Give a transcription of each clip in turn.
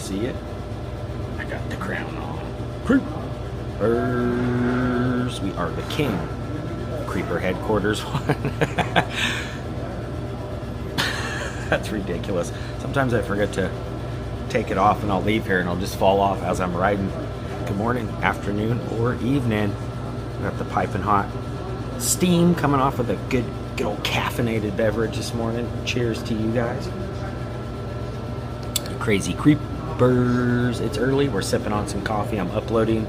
see it? I got the crown on. Creepers. We are the king. Creeper headquarters one. That's ridiculous. Sometimes I forget to take it off and I'll leave here and I'll just fall off as I'm riding. Good morning, afternoon, or evening. Got the piping hot steam coming off of the good old caffeinated beverage this morning. Cheers to you guys. Crazy creepers. It's early. We're sipping on some coffee. I'm uploading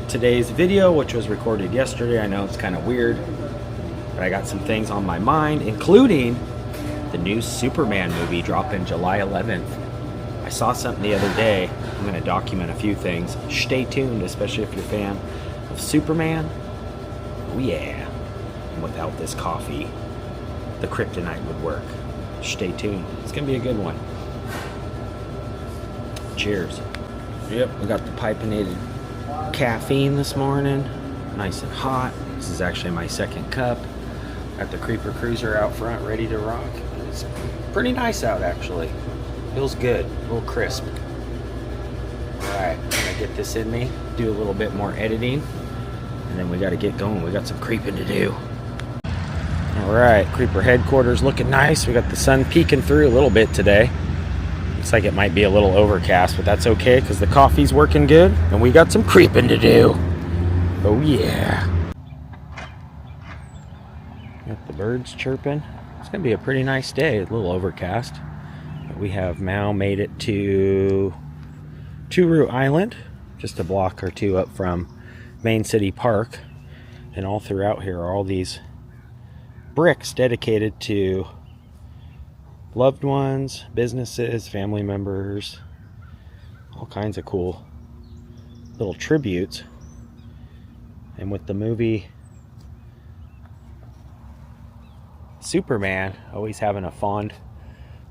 today's video, which was recorded yesterday. I know it's kind of weird, but I got some things on my mind, including the new Superman movie dropping July 11th. I saw something the other day. I'm going to document a few things. Stay tuned, especially if you're a fan of Superman. Oh yeah. And without this coffee, the kryptonite would work. Stay tuned. It's going to be a good one. Cheers. Yep, we got the pipinated caffeine this morning. Nice and hot. This is actually my second cup. Got the Creeper Cruiser out front ready to rock. It's pretty nice out actually. Feels good, a little crisp. Alright, I'm gonna get this in me, do a little bit more editing, and then we gotta get going. We got some creeping to do. Alright, Creeper headquarters looking nice. We got the sun peeking through a little bit today. Looks like it might be a little overcast, but that's okay because the coffee's working good and we got some creeping to do. Oh yeah. Got the birds chirping. It's gonna be a pretty nice day. A little overcast. But we have now made it to Turu Island, just a block or two up from Main City Park. And all throughout here are all these bricks dedicated to loved ones, businesses, family members, all kinds of cool little tributes. And with the movie Superman always having a fond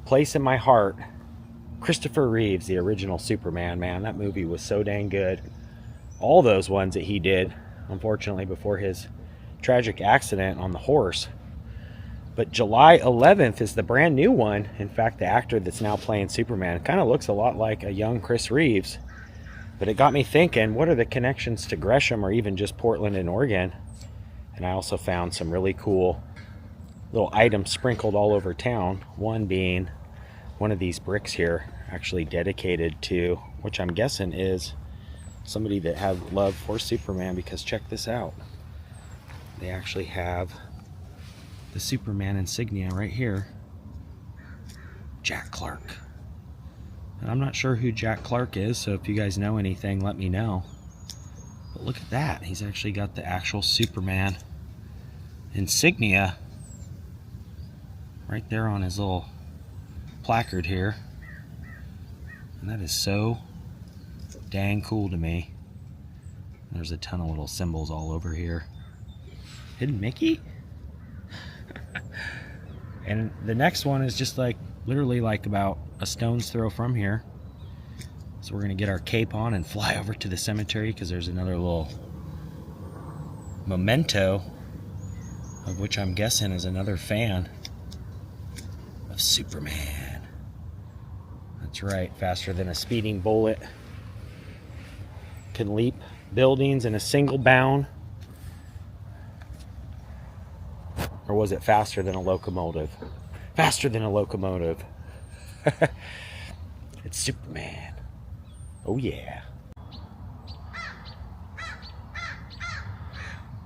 place in my heart, Christopher Reeves, the original Superman, man, that movie was so dang good. All those ones that he did, unfortunately, before his tragic accident on the horse. But July 11th is the brand new one. In fact, the actor that's now playing Superman kind of looks a lot like a young Chris Reeves. But it got me thinking, what are the connections to Gresham or even just Portland and Oregon? And I also found some really cool little items sprinkled all over town. One being one of these bricks here, actually dedicated to, which I'm guessing is somebody that had love for Superman, because check this out. They actually have the Superman insignia right here. Jack Clark. And I'm not sure who Jack Clark is, so if you guys know anything, let me know. But look at that. He's actually got the actual Superman insignia right there on his little placard here. And that is so dang cool to me. There's a ton of little symbols all over here. Hidden Mickey? And the next one is just like literally like about a stone's throw from here. So we're gonna get our cape on and fly over to the cemetery, because there's another little memento, of which I'm guessing is another fan of Superman. That's right, faster than a speeding bullet. Can leap buildings in a single bound. Or was it faster than a locomotive? Faster than a locomotive. It's Superman. Oh yeah.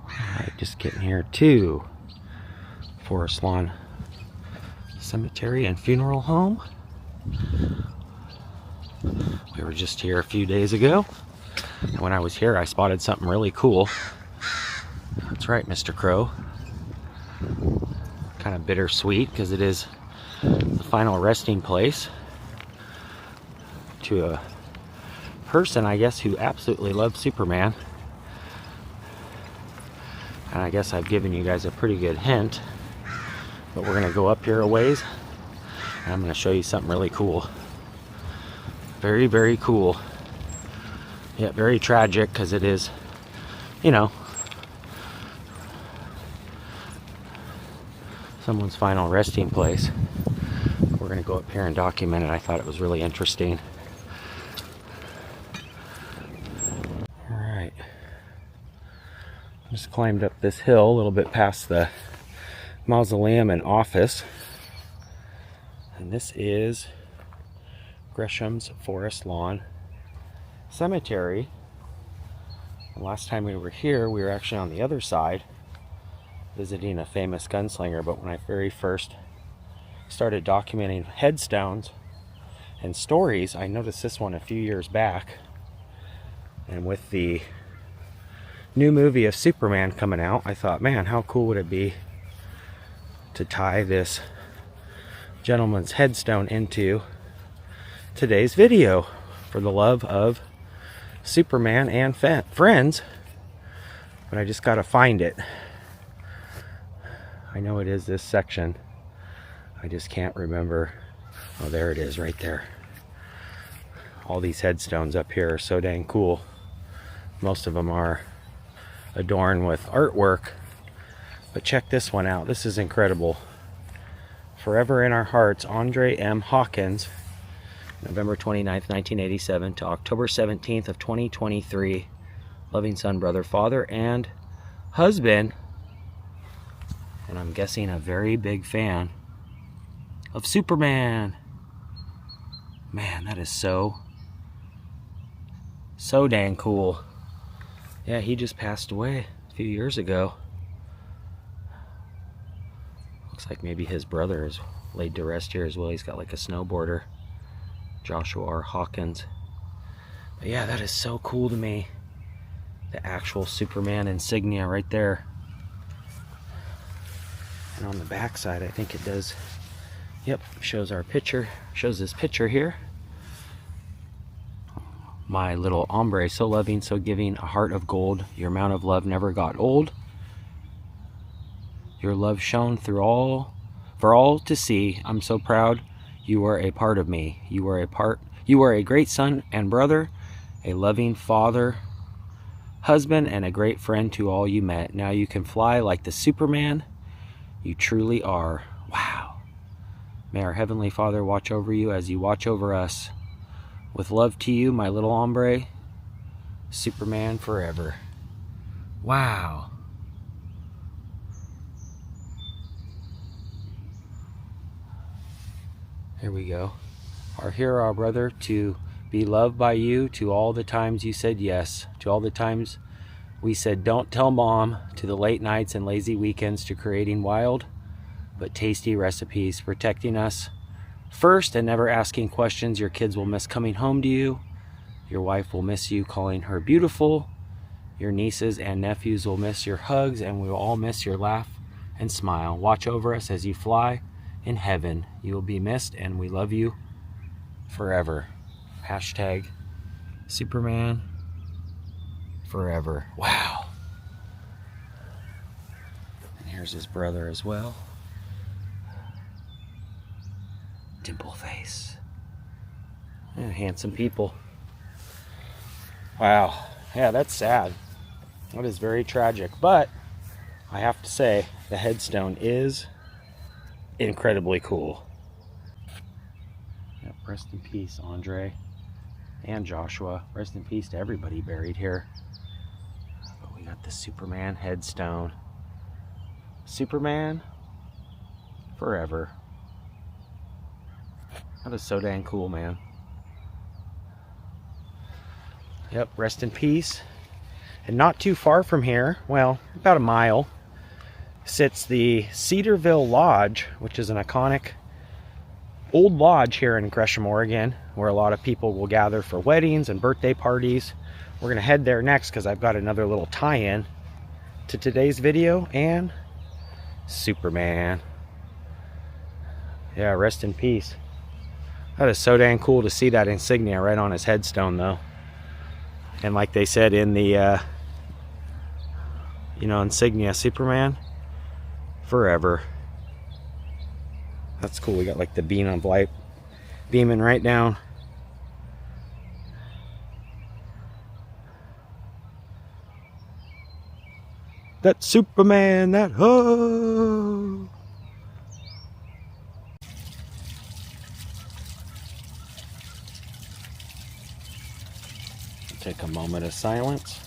Alright, just getting here to Forest Lawn Cemetery and Funeral Home. We were just here a few days ago. And when I was here, I spotted something really cool. That's right, Mr. Crow. Kind of bittersweet because it is the final resting place to a person, I guess, who absolutely loves Superman. And I guess I've given you guys a pretty good hint, but we're gonna go up here a ways and I'm gonna show you something really cool. Very, very cool. Yet very tragic, because it is, you know, someone's final resting place. We're gonna go up here and document it. I thought it was really interesting. Just climbed up this hill a little bit past the mausoleum and office. And this is Gresham's Forest Lawn Cemetery. And last time we were here, we were actually on the other side visiting a famous gunslinger. But when I very first started documenting headstones and stories, I noticed this one a few years back. And with the new movie of Superman coming out, I thought, man, how cool would it be to tie this gentleman's headstone into today's video for the love of Superman and friends. But I just gotta find it. I know it is this section. I just can't remember. Oh, there it is right there. All these headstones up here are so dang cool. Most of them are adorned with artwork. But check this one out. This is incredible. Forever in Our Hearts, Andre M. Hawkins, November 29th, 1987 to October 17th of 2023. Loving son, brother, father, and husband. And I'm guessing a very big fan of Superman. Man, that is so dang cool. Yeah, he just passed away a few years ago. Looks like maybe his brother is laid to rest here as well. He's got like a snowboarder, Joshua R. Hawkins. But yeah, that is so cool to me. The actual Superman insignia right there. And on the back side, I think it does, yep, shows our picture, shows this picture here. My little hombre, so loving, so giving, a heart of gold. Your amount of love never got old. Your love shone through all, for all to see. I'm so proud you are a part of me. You are a great son and brother, a loving father, husband, and a great friend to all you met. Now you can fly like the Superman you truly are. Wow. May our Heavenly Father watch over you as you watch over us. With love to you, my little hombre, Superman forever. Wow. Here we go. Our hero, our brother, to be loved by you, to all the times you said yes, to all the times we said don't tell mom, to the late nights and lazy weekends, to creating wild but tasty recipes, protecting us first and never asking questions. Your kids will miss coming home to you. Your wife will miss you calling her beautiful. Your nieces and nephews will miss your hugs, and we will all miss your laugh and smile. Watch over us as you fly in heaven. You will be missed, and we love you forever. Hashtag Superman forever. Wow. And here's his brother as well. Dimple face. Yeah, handsome people. Wow. Yeah, that's sad. That is very tragic. But I have to say, the headstone is incredibly cool. Yep, rest in peace, Andre and Joshua. Rest in peace to everybody buried here. But we got the Superman headstone. Superman forever. That is so dang cool, man. Yep, rest in peace. And not too far from here, well, about a mile, sits the Cedarville Lodge, which is an iconic old lodge here in Gresham, Oregon, where a lot of people will gather for weddings and birthday parties. We're gonna head there next because I've got another little tie-in to today's video and Superman. Yeah, rest in peace. That is so dang cool to see that insignia right on his headstone, though. And like they said in the, insignia, Superman forever. That's cool. We got like the beam of light beaming right down. That Superman, that ho! Take a moment of silence.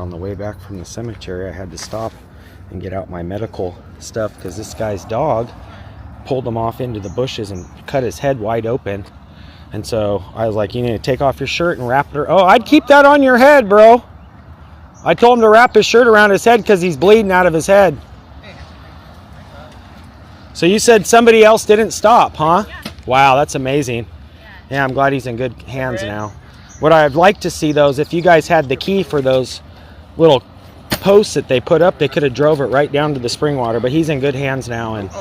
on the way back from the cemetery. I had to stop and get out my medical stuff because this guy's dog pulled him off into the bushes and cut his head wide open. And so I was like, you need to take off your shirt and wrap it. Oh, I'd keep that on your head, bro. I told him to wrap his shirt around his head because he's bleeding out of his head. So you said somebody else didn't stop, huh? Yeah. Wow, that's amazing. Yeah, I'm glad he's in good hands now. What I'd like to see, though, is if you guys had the key for those little posts that they put up, they could have drove it right down to the spring water. But he's in good hands now. And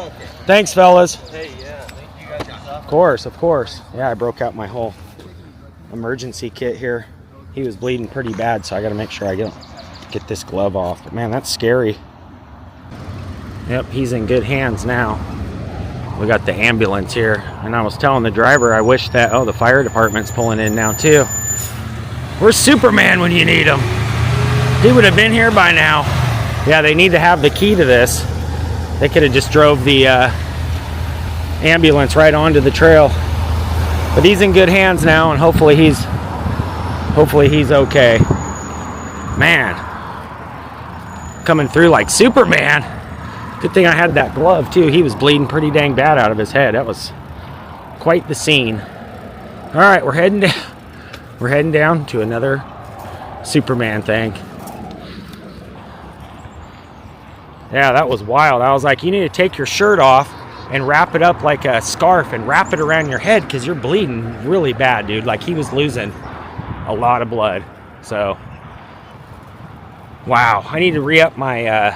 thanks, fellas. Hey, yeah. Thank you guys. Of course, of course. Yeah, I broke out my whole emergency kit here. He was bleeding pretty bad, so I got to make sure I get this glove off. But man, that's scary. Yep, he's in good hands now. We got the ambulance here, and I was telling the driver I wish that, oh, the fire department's pulling in now too. Where's Superman when you need him? He would have been here by now. Yeah, they need to have the key to this. They could have just drove the ambulance right onto the trail. But he's in good hands now, and hopefully he's okay. Man, coming through like Superman. Good thing I had that glove too. He was bleeding pretty dang bad out of his head. That was quite the scene. All right, we're heading down. We're heading down to another Superman thing. Yeah, that was wild. I was like, you need to take your shirt off and wrap it up like a scarf and wrap it around your head because you're bleeding really bad, dude. Like he was losing a lot of blood. So, wow. I need to re-up my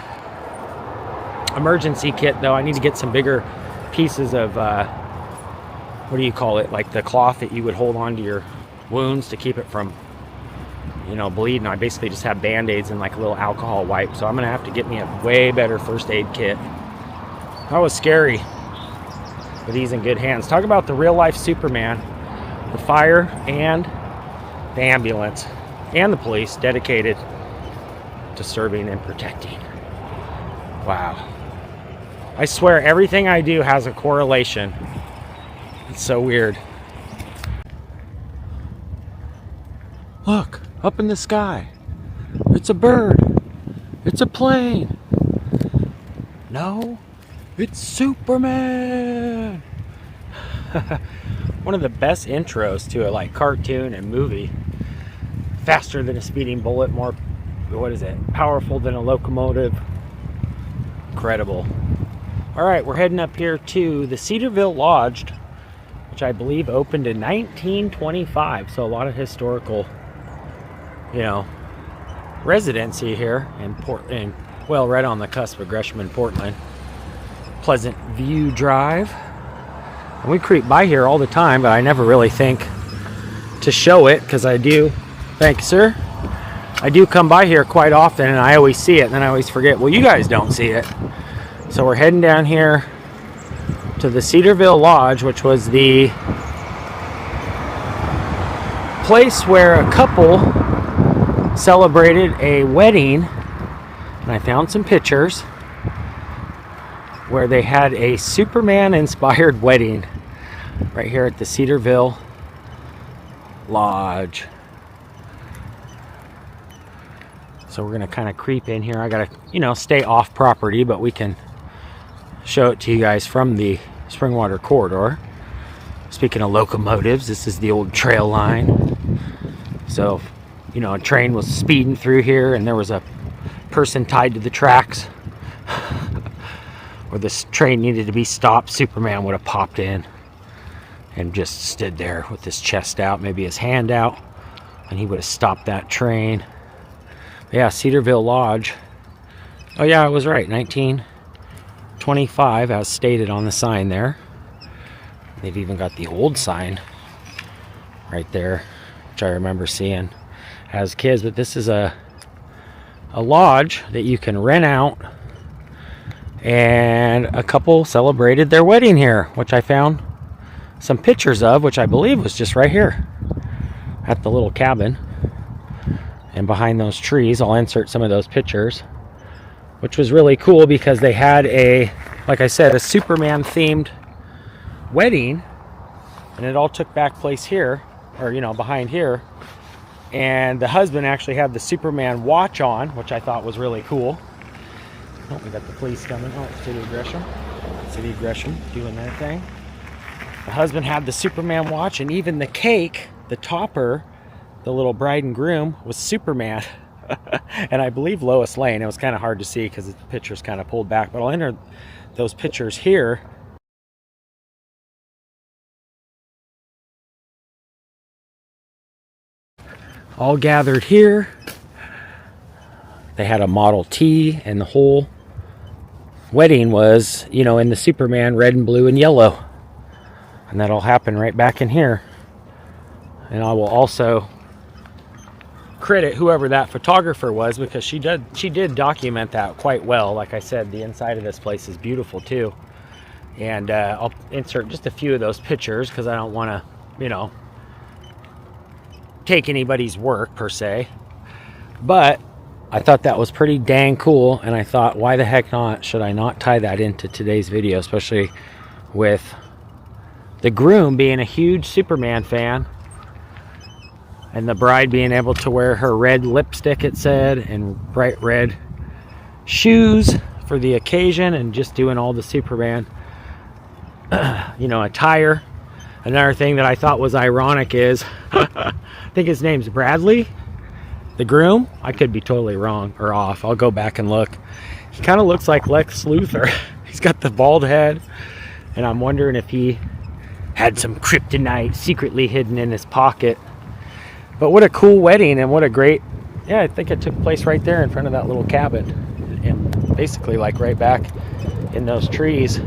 emergency kit, though. I need to get some bigger pieces of, what do you call it? Like the cloth that you would hold onto your wounds to keep it from, you know, bleeding. I basically just have band-aids and like a little alcohol wipe. So I'm going to have to get me a way better first aid kit. That was scary. But he's in good hands. Talk about the real life Superman. The fire and the ambulance and the police dedicated to serving and protecting. Wow. I swear everything I do has a correlation. It's so weird. Look, up in the sky. It's a bird. It's a plane. No, it's Superman. One of the best intros to a like cartoon and movie. Faster than a speeding bullet, more, what is it? Powerful than a locomotive. Incredible. All right, we're heading up here to the Cedarville Lodge, which I believe opened in 1925. So a lot of historical, you know, residency here in Portland. Well, right on the cusp of Gresham and Portland. Pleasant View Drive. And we creep by here all the time, but I never really think to show it because I do. Thank you, sir. I do come by here quite often, and I always see it, and then I always forget. Well, you guys don't see it. So we're heading down here to the Cedarville Lodge, which was the place where a couple celebrated a wedding. And I found some pictures where they had a Superman-inspired wedding right here at the Cedarville Lodge. So we're going to kind of creep in here. I got to, you know, stay off property, but we can show it to you guys from the Springwater corridor. Speaking of locomotives, this is the old trail line. So, you know, a train was speeding through here and there was a person tied to the tracks where this train needed to be stopped. Superman would have popped in and just stood there with his chest out, maybe his hand out, and he would have stopped that train. Yeah, Cedarville Lodge. Oh yeah, I was right. 1925, as stated on the sign there. They've even got the old sign right there, which I remember seeing as kids. But this is a lodge that you can rent out, and a couple celebrated their wedding here, which I found some pictures of, which I believe was just right here at the little cabin. And behind those trees, I'll insert some of those pictures, which was really cool because they had a, like I said, a Superman themed wedding, and it all took back place here, or, you know, behind here. And the husband actually had the Superman watch on, which I thought was really cool. Oh, we got the police coming. Oh, it's City of Gresham. City of Gresham doing their thing. The husband had the Superman watch, and even the cake, the topper, the little bride and groom, was Superman. And I believe Lois Lane. It was kind of hard to see because the picture's kind of pulled back, but I'll enter those pictures here. All gathered here. They had a Model T, and the whole wedding was, you know, in the Superman red and blue and yellow. And that all happened right back in here. And I will also credit whoever that photographer was, because she did document that quite well. Like I said, the inside of this place is beautiful too. And I'll insert just a few of those pictures because I don't want to, you know, take anybody's work per se. But I thought that was pretty dang cool, and I thought, why the heck not? Should I not tie that into today's video, especially with the groom being a huge Superman fan and the bride being able to wear her red lipstick, it said, and bright red shoes for the occasion, and just doing all the Superman you know, attire. Another thing that I thought was ironic is I think his name's Bradley, the groom. I could be totally wrong or off. I'll go back and look. He kind of looks like Lex Luthor. He's got the bald head, and I'm wondering if he had some kryptonite secretly hidden in his pocket. But what a cool wedding, and what a great, yeah, I think it took place right there in front of that little cabin, and basically like right back in those trees.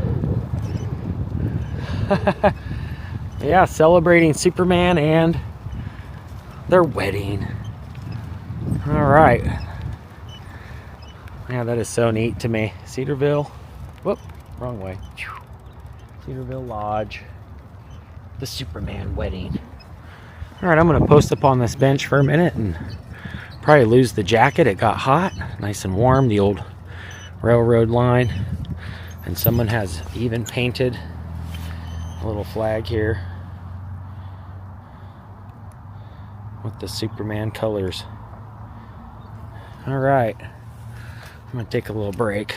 Yeah, celebrating Superman and their wedding. All right. Yeah, that is so neat to me. Cedarville. Whoop, wrong way. Cedarville Lodge. The Superman wedding. All right, I'm going to post up on this bench for a minute and probably lose the jacket. It got hot, nice and warm, the old railroad line. And someone has even painted a little flag here with the Superman colors. All right, I'm going to take a little break.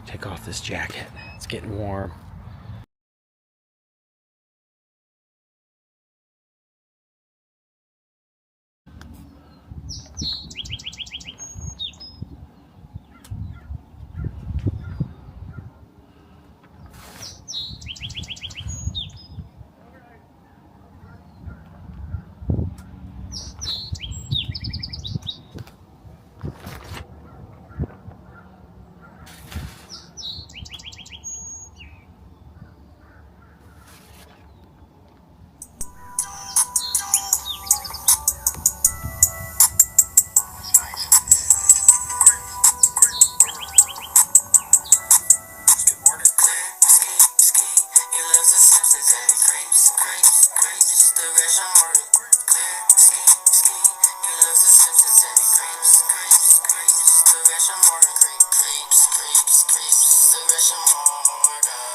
Take off this jacket. It's getting warm. Gresham, the Gresham,